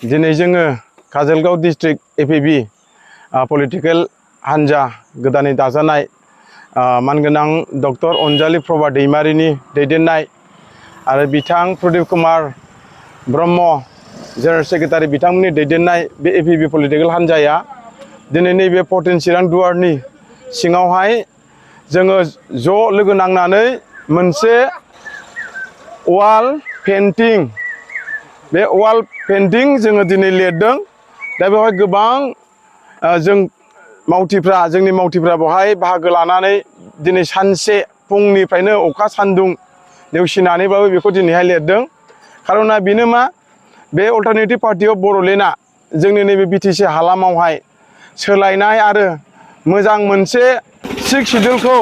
दिनै जोङो Kajalgaon district एपिबि political हान्जा गोदानै दाजानाय मानगोनां डक्टर अनजालि प्रभा दैमारिनि दैदेननाय आरो बिथां प्रदीप कुमार ब्रह्म जेनेरेल सेक्रेटारि बिथांमोननि दैदेननाय बे एपिबि पलिटिकल हान्जाया दिनै नैबे 14 चिरां दुवारनि सिङावहाय जोङो ज' लोगो नांनानै मोनसे वाल पेन्टिं बे वाल पेन्टिं जोङो दिनै लिरदों। दा बेवहाय गोबां जोंनि मावथिफ्रा बेवहाय बाहागो लानानै दिनै सानसे फुंनिफ्रायनो अखा सान्दुं नेवसिनानैबाबो बेखौ दिनैहाय लिरदों। खारना बेनो मा बे अल्टारनेटिभ पार्टी अफ बड'लेण्डआ जोंनि नैबे बिटिसि हालामावहाय सोलायनाय आरो मोजां मोनसे 6 शिड्यूलखौ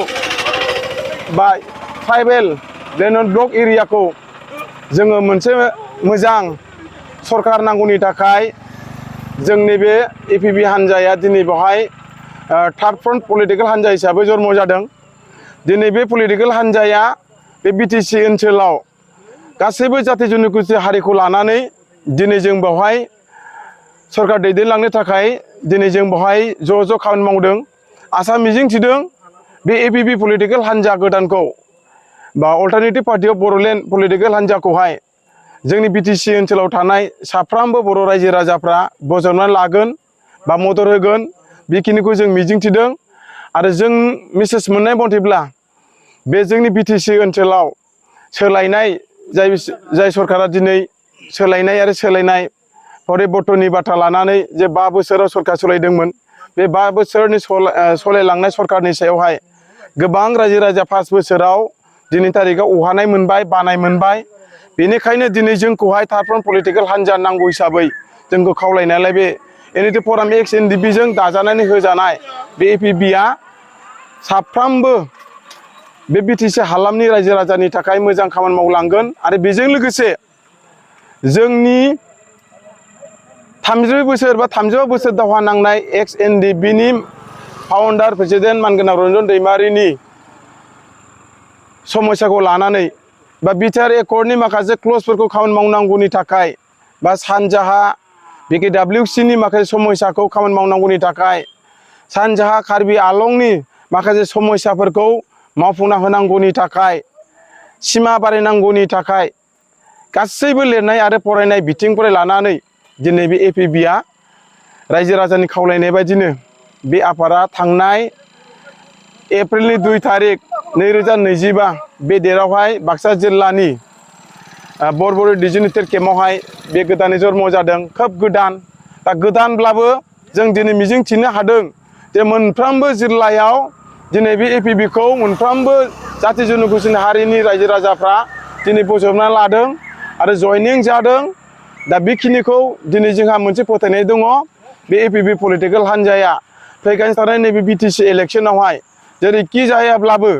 बा ट्राइबेल डेनोट ब्लक एरियाखौ जोङो मोनसे मोजां सरकार नांगौनि थाखाय जोंनि बे एपिबि हान्जाया दिनै बेवहाय थार्ड फ्रन्ट पलिटिकल हान्जा हिसाबै जन्म जादों। दिनै बे पलिटिकल हान्जाया बे बिटिसि ओनसोलाव गासैबो जाथि जनजाति हारिखौ लानानै दिनै जों बेवहाय सरकार दैदेनलांनो थाखाय दिनै जों बेवहाय ज' खामानि मावदों। आसा मिजिंथिदों बे एपिबि पलिटिकल हान्जा गोदानखौ बा alternative party of Bodoland political हान्जाखौहाय जोंनि बिटिसि ओनसोलाव थानाय साफ्रोमबो बर' रायजो राजाफ्रा बजबनानै लागोन बा मदद होगोन बेखिनिखौ जों मिजिंथिदों। आरो जों मेसेज मोननाय मथेब्ला बे जोंनि बिटिसि ओनसोलाव सोलायनाय जाय सरकारा दिनै सोलायनाय आरो सोलायनाय परिबर्तननि बाथ्रा लानानै जे 5 बोसोराव सरकार सोलायदोंमोन बे 5 बोसोरनि सोलायलांनाय सरकारनि सायावहाय गोबां रायजो राजा 5 बोसोराव दिनै थारिखआव अहानाय मोनबाय बानाय मोनबाय। बेनिखायनो दिनै जोंखौहाय थार्ड फ्रन्ट पलिटिकल हान्जा नांगौ हिसाबै जोंखौ खावलायनायालाय बे इउनिटि फराम एक्स एनडिपि जों दाजानानै होजानाय बे एपिबिआ साफ्रोमबो बे बिटिसि हालामनि रायजो राजानि थाखाय मोजां खामानि मावलांगोन। आरो बेजों लोगोसे जोंनि 30 बोसोर बा 35 बोसोर दावहा नांनाय एक्स एनडिपिनि फाउन्डार प्रेसिडेन्ट मानगोनां रन्जन दैमारिनि समस्याखौ लानानै बा बिटिआर एकर्डनि माखासे क्लजफोरखौ खामानि मावनांगौनि थाखाय बा सानजाहा बिकेडब्लिउसिनि माखासे समस्याखौ खामानि मावनांगौनि थाखाय सानजाहा कार्बि आलंनि माखासे समस्याफोरखौ मावफुंना होनांगौनि थाखाय सिमा बारायनांगौनि थाखाय गासैबो लिरनाय आरो फरायनाय बिथिंफोर लानानै दिनै बे एपिबिआ रायजो राजानि खावलायनाय बायदिनो बे आफादा थांनाय एप्रिलनि 2 तारिख 2025 बे डेटआवहाय बाक्सा जिल्लानि बरबरि डिजिटेल केम्पआवहाय बे गोदानै जन्म जादों। खोब गोदान दा गोदानब्लाबो जों दिनै मिजिंथिनो हादों जे मोनफ्रोमबो जिल्लायाव दिनै बे एपिबिखौ मोनफ्रोमबो जाथि जनजाति हारिनि रायजो राजाफ्रा दिनै बजबना लादों आरो जयनिं जादों। दा बेखिनिखौ दिनै जोंहा मोनसे फोथायनाय दङ बे एपिबि पलिटिकल हान्जाया फैगासिनो थानाय नैबे बिटिसि इलेक्सनावहाय जेरैखि जायाब्लाबो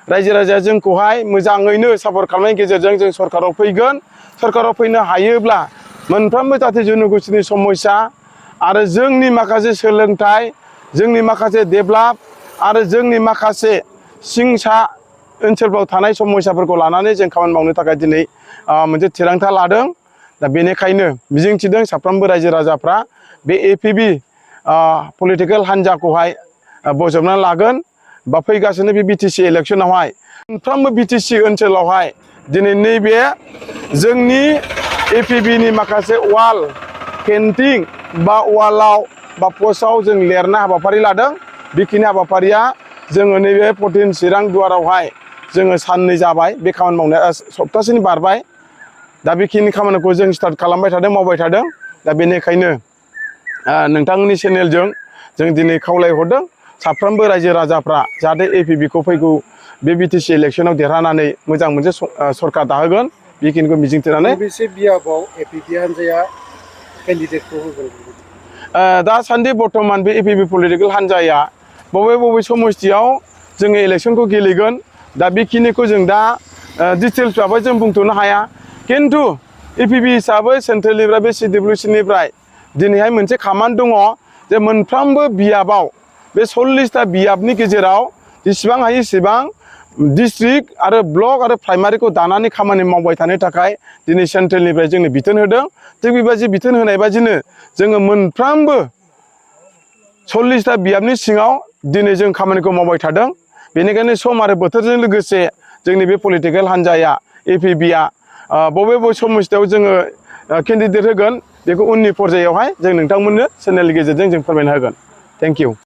रायजो राजाया जोंखौहाय मोजाङैनो सापर्ट खालामनायनि गेजेरजों जों सरकाराव फैगोन। सरकाराव फैनो हायोब्ला मोनफ्रोमबो जाथि जनजातिनि समस्या आरो जोंनि माखासे सोलोंथाइ जोंनि माखासे डेभेलप आरो जोंनि माखासे सिंसा ओनसोलफ्राव थानाय समस्याफोरखौ लानानै जों खामानि मावनो थाखाय दिनै मोनसे थिरांथा लादों। दा बेनिखायनो मिजिंथिदों साफ्रोमबो रायजो राजाफ्रा बे एपिबि पलिटिकल हान्जाखौहाय बजबनानै लागोन बा फैगासिनो बे बिटिसि इलेक्सनावहाय मोनफ्रोमबो बिटिसि ओनसोलावहाय दिनै नैबे जोंनि एपिबिनि माखासे वाल पेन्टिं बा वालाव बा पस्टआव जों लिरनाय हाबाफारि लादों। बेखिनि हाबाफारिया जोङो नैबे 14 चिरां दुवारावहाय जोङो साननै जाबाय बे खामानि मावनाया सप्तासेनि बारबाय। दा बेखिनि खामानिखौ जों स्टार्ट खालामबाय थादों मावबाय थादों। दा बेनिखायनो नोंथांमोननि चेनेलजों जों दिनै खावलायहरदों साफ्रोमबो रायजो राजाफ्रा जाहाथे एपिबिखौ फैगौ बे बिटिसि इलेक्सनाव देरहानानै मोजां मोनसे सरकार दाहोगोन बेखिनिखौ मिजिंथिनानै बबेसे बियाबाव एपिबि हान्जाया केन्डिडेटखौ होगोन? दासान्दि बर्थमान बे एपिबि पलिटिकल हान्जाया बबे समस्थियाव जोङो इलेक्सनखौ गेलेगोन दा बेखिनिखौ जों दा डिटेल्सबाबो जों बुंथ'नो हाया। खिन्थु एपिबि हिसाबै सेन्ट्रेलनिफ्राय बे सिडब्लिउसिनिफ्राय दिनैहाय मोनसे खामानि दङ जे मोनफ्रोमबो बियाबाव बे 40टा बियाबनि गेजेराव जेसेबां हायो एसेबां डिस्ट्रिक्ट आरो ब्लक आरो प्राइमारिखौ दानानै खामानि मावबाय थानो थाखाय दिनै सेन्ट्रेलनिफ्राय जोंनो बिथोन होदों। थिग बेबायदि बिथोन होनाय बायदिनो जोङो मोनफ्रोमबो 40टा बियाबनि सिङाव दिनै जों खामानिखौ मावबाय थादों। बेनिखायनो सम आरो बोथोरजों लोगोसे जोंनि बे पलिटिकेल हान्जाया APBआ बबे समस्यायाव जोङो केन्डिडेट होगोन बेखौ उननि पर्यायावहाय जों नोंथांमोननो चेनेलनि गेजेरजों जों फोरमायना होगोन। Thank you.